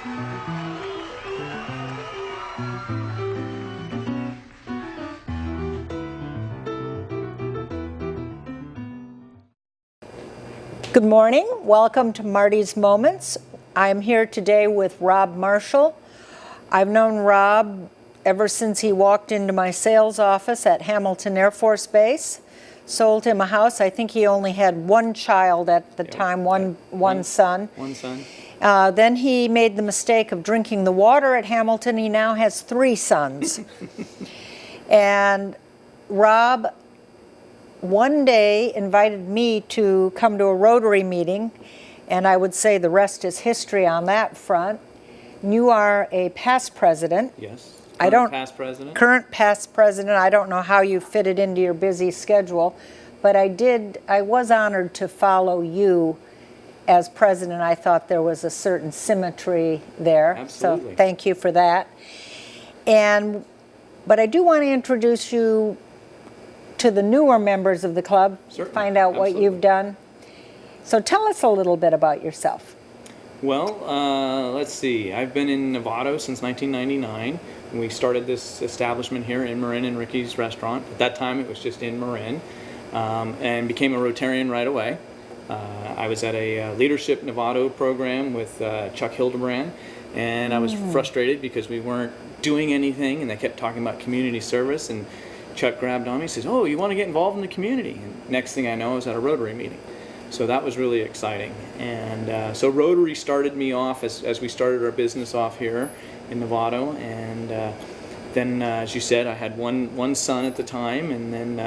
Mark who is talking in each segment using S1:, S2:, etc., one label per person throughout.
S1: Good morning. Welcome to Marty's Moments. I'm here today with Rob Marshall. I've known Rob ever since he walked into my sales office at Hamilton Air Force Base. Sold him a house. I think he only had one child at the time, one son.
S2: One son.
S1: Then he made the mistake of drinking the water at Hamilton. He now has 3 sons. And Rob one day invited me to come to a Rotary meeting, and I would say the rest is history on that front. You are a past president.
S2: Yes.
S1: Past president. Current past president. I don't know how you fit it into your busy schedule, but I was honored to follow you as president. I thought there was a certain symmetry there.
S2: Absolutely.
S1: So thank you for that. But I do want to introduce you to the newer members of the club.
S2: Certainly.
S1: Find out
S2: Absolutely.
S1: what you've done. So tell us a little bit about yourself.
S2: Well, let's see. I've been in Novato since 1999. We started this establishment here in Marin and Ricky's restaurant. At that time, it was just in Marin, and became a Rotarian right away. I was at a leadership Novato program with Chuck Hildebrand, and I was frustrated because we weren't doing anything, and they kept talking about community service. And Chuck grabbed on me and says, "Oh, you want to get involved in the community?" And next thing I know, I was at a Rotary meeting. So that was really exciting. And so Rotary started me off as we started our business off here in Novato. And then, as you said, I had one son at the time. And then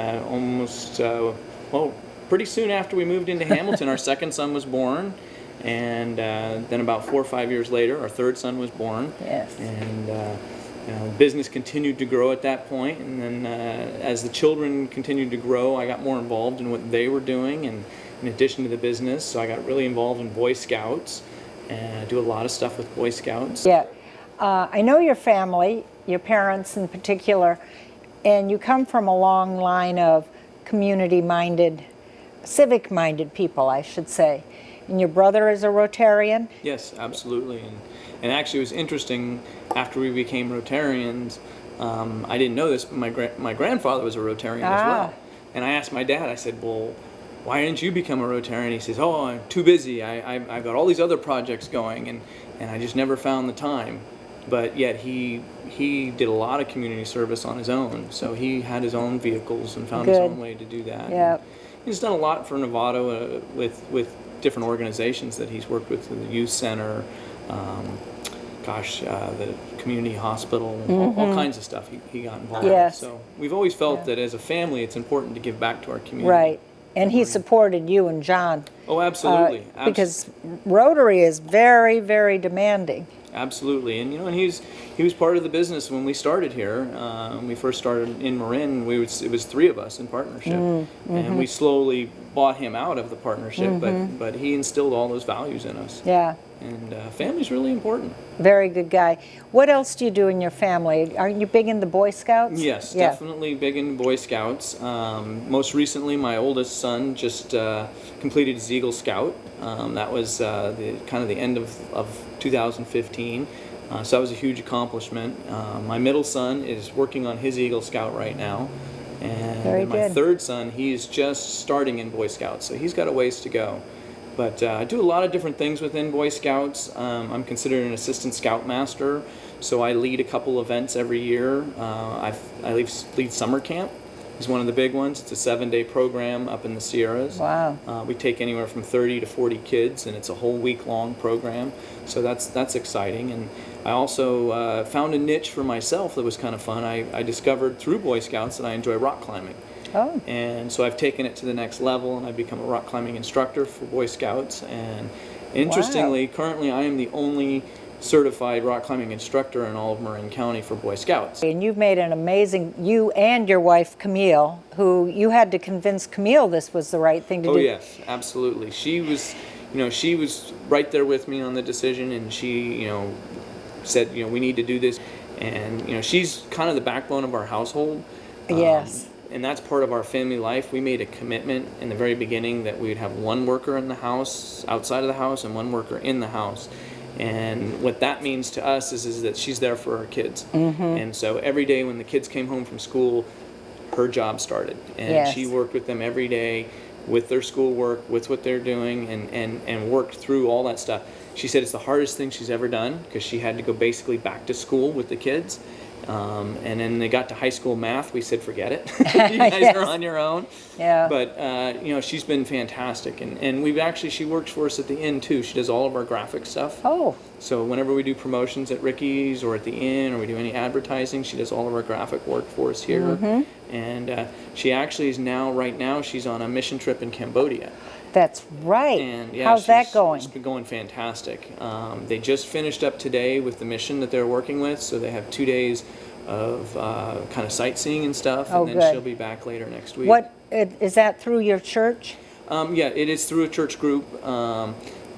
S2: pretty soon after we moved into Hamilton, our second son was born. And then about 4 or 5 years later, our third son was born.
S1: Yes.
S2: And business continued to grow at that point, and then as the children continued to grow, I got more involved in what they were doing, and in addition to the business, so I got really involved in Boy Scouts, and I do a lot of stuff with Boy Scouts.
S1: Yeah, I know your family, your parents in particular, and you come from a long line of community-minded, civic-minded people, I should say. And your brother is a Rotarian?
S2: Yes, absolutely. And actually it was interesting, after we became Rotarians, I didn't know this, but my grandfather was a Rotarian as well. And I asked my dad, I said, "Well, why didn't you become a Rotarian?" He says, "Oh, I'm too busy. I've got all these other projects going, and I just never found the time." But yet he did a lot of community service on his own. So he had his own vehicles and found his own way to do that.
S1: Yeah.
S2: He's done a lot for Novato with different organizations that he's worked with, the youth center, the community hospital, all kinds of stuff he got involved with. So we've always felt that as a family, it's important to give back to our community.
S1: Right. And he supported you and John.
S2: Oh, absolutely.
S1: Because Rotary is very, very demanding.
S2: Absolutely, and and he was part of the business when we started here. When we first started in Marin, it was 3 of us in partnership, and we slowly bought him out of the partnership. But he instilled all those values in us.
S1: Yeah.
S2: And family's really important.
S1: Very good guy. What else do you do in your family? Are you big in the Boy Scouts?
S2: Yes, definitely big in Boy Scouts. Most recently, my oldest son just completed his Eagle Scout. That was the end of 2015. So that was a huge accomplishment. My middle son is working on his Eagle Scout right now. And my third son, he's just starting in Boy Scouts, so he's got a ways to go. But I do a lot of different things within Boy Scouts. I'm considered an assistant scoutmaster, so I lead a couple events every year. I lead summer camp. It's one of the big ones. It's a 7-day program up in the Sierras.
S1: Wow.
S2: We take anywhere from 30 to 40 kids, and it's a whole week-long program. So that's exciting. And I also found a niche for myself that was kind of fun. I discovered through Boy Scouts that I enjoy rock climbing.
S1: Oh.
S2: And so I've taken it to the next level, and I've become a rock climbing instructor for Boy Scouts. And interestingly, currently I am the only certified rock climbing instructor in all of Marin County for Boy Scouts.
S1: And you've made an amazing, you and your wife Camille, who you had to convince Camille this was the right thing to do.
S2: Oh yes, absolutely. She was, she was right there with me on the decision, and she, said, we need to do this. And, she's kind of the backbone of our household.
S1: Yes.
S2: And that's part of our family life. We made a commitment in the very beginning that we'd have one worker in the house, outside of the house, and one worker in the house. And what that means to us is that she's there for our kids. And so every day when the kids came home from school, her job started. And she worked with them every day with their schoolwork, with what they're doing, and worked through all that stuff. She said it's the hardest thing she's ever done because she had to go basically back to school with the kids. And then they got to high school math. We said, forget it. You guys are on your own.
S1: Yeah.
S2: But, you know, she's been fantastic. And we've actually, she works for us at the inn, too. She does all of our graphic stuff.
S1: Oh.
S2: So whenever we do promotions at Ricky's or at the inn, or we do any advertising, she does all of our graphic work for us here. And she actually is now, right now, she's on a mission trip in Cambodia.
S1: That's right.
S2: And yeah,
S1: how's that going?
S2: It's been going fantastic. They just finished up today with the mission that they're working with, so they have 2 days of kind of sightseeing and stuff, and then
S1: good.
S2: she'll be back later next week.
S1: What is that through your church?
S2: Yeah, it is through a church group.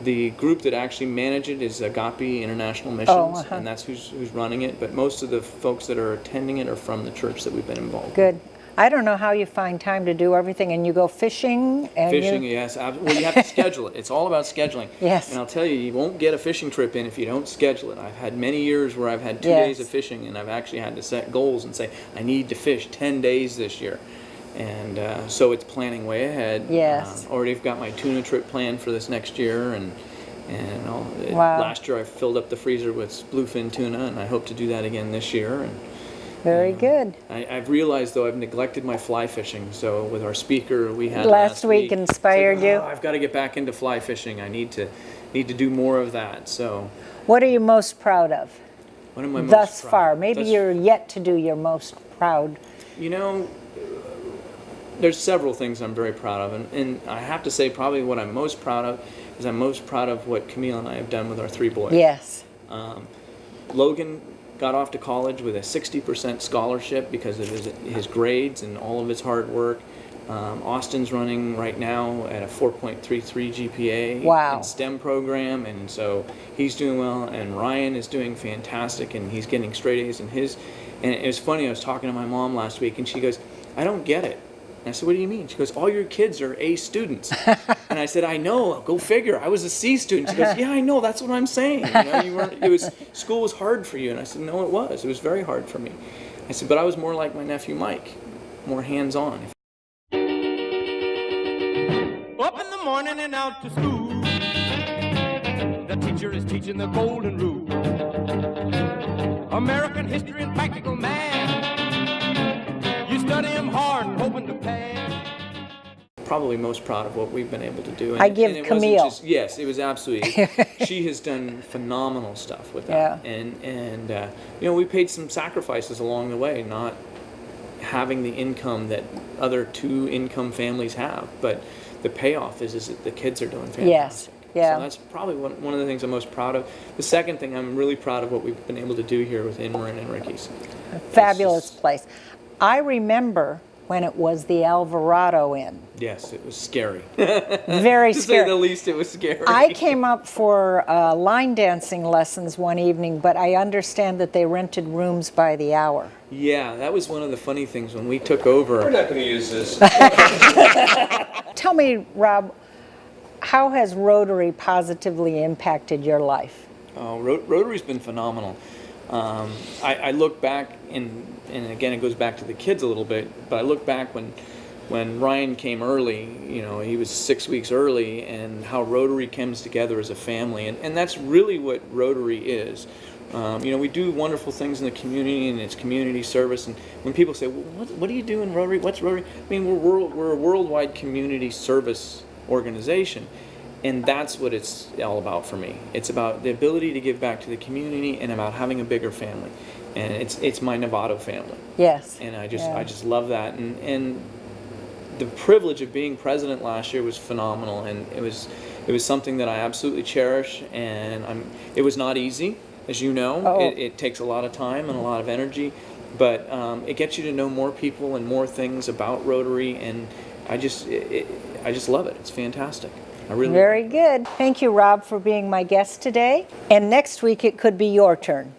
S2: The group that actually manage it is Agape International Missions, and that's who's running it. But most of the folks that are attending it are from the church that we've been involved
S1: Good.
S2: with.
S1: I don't know how you find time to do everything, and you go fishing. And
S2: Fishing, yes. Well, you have to schedule it. It's all about scheduling.
S1: Yes.
S2: And I'll tell you, you won't get a fishing trip in if you don't schedule it. I've had many years where I've had 2 days of fishing, and I've actually had to set goals and say, I need to fish 10 days this year. And so it's planning way ahead.
S1: Yes.
S2: Already got my tuna trip planned for this next year, and last year I filled up the freezer with bluefin tuna, and I hope to do that again this year. And
S1: Very good.
S2: I've realized, though, I've neglected my fly fishing. So with our speaker we had
S1: last week inspired
S2: it's like,
S1: you.
S2: I've got to get back into fly fishing. I need to do more of that. So
S1: What are you most proud of?
S2: what am I most
S1: thus
S2: proud
S1: far?
S2: of?
S1: Maybe
S2: Thus-
S1: you're yet to do your most proud.
S2: You know, there's several things I'm very proud of, and I have to say probably what I'm most proud of is I'm most proud of what Camille and I have done with our 3 boys.
S1: Yes.
S2: Logan got off to college with a 60% scholarship because of his grades and all of his hard work. Austin's running right now at a 4.33 GPA in STEM program, and so he's doing well. And Ryan is doing fantastic, and he's getting straight A's in his. And it was funny, I was talking to my mom last week, and she goes, I don't get it. And I said, what do you mean? She goes, all your kids are A students. And I said, I know, go figure. I was a C student. She goes, yeah, I know, that's what I'm saying. You know, you weren't, school was hard for you. And I said, no, it was. It was very hard for me. I said, but I was more like my nephew Mike, more hands-on.
S3: Up in the morning and out to school. The teacher is teaching the golden rule. American history and practical math. You study them hard and hoping to pass.
S2: Probably most proud of what we've been able to do.
S1: I give
S2: it
S1: Camille.
S2: wasn't just, yes, it was absolutely. She has done phenomenal stuff with that.
S1: Yeah.
S2: And you know, we paid some sacrifices along the way, not having the income that other 2-income families have, but the payoff is that the kids are doing fantastic.
S1: Yes. Yeah.
S2: So that's probably one of the things I'm most proud of. The second thing, I'm really proud of what we've been able to do here with Marin and Ricky's.
S1: Fabulous place. I remember when it was the Alvarado Inn.
S2: Yes, it was scary.
S1: Very
S2: To
S1: scary.
S2: say the least, it was scary.
S1: I came up for line dancing lessons one evening, but I understand that they rented rooms by the hour.
S2: Yeah, that was one of the funny things when we took over.
S4: We're not going to use this.
S1: Tell me, Rob, how has Rotary positively impacted your life?
S2: Oh, Rotary's been phenomenal. I look back, and again, it goes back to the kids a little bit, but I look back when Ryan came early, you know, he was 6 weeks early, and how Rotary comes together as a family, and that's really what Rotary is. You know, we do wonderful things in the community, and it's community service, and when people say, well, what do you do in Rotary? What's Rotary? I mean, we're a worldwide community service organization, and that's what it's all about for me. It's about the ability to give back to the community and about having a bigger family, and it's my Novato family.
S1: Yes.
S2: And I just love that, and the privilege of being president last year was phenomenal, and it was something that I absolutely cherish, and it was not easy, as you know.
S1: Oh.
S2: It takes a lot of time and a lot of energy, but it gets you to know more people and more things about Rotary, and I just love it. It's fantastic. I really
S1: Very good. Thank you, Rob, for being my guest today. And next week, it could be your turn.